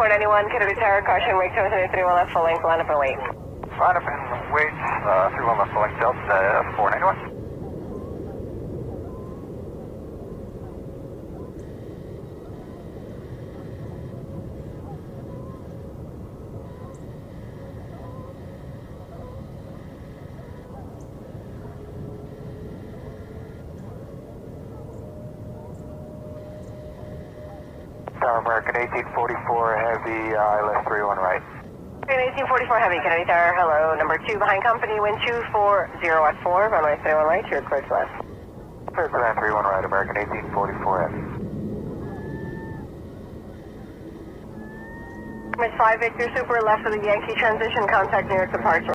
491, Kennedy Tower, caution, wake 731 left, full length, line up and wait. Line up and wait, 31 left, full length, Delta 491. Tower American 1844 Heavy, ILS 31 right. 1844 Heavy, Kennedy Tower, hello, number 2 behind company, wind 240 at 4, runway 31 right, you're cleared to left. Cleared for land 31 right, American 1844 Heavy. Miss 5 Victor Super, left of the Yankee transition, contact New York departure.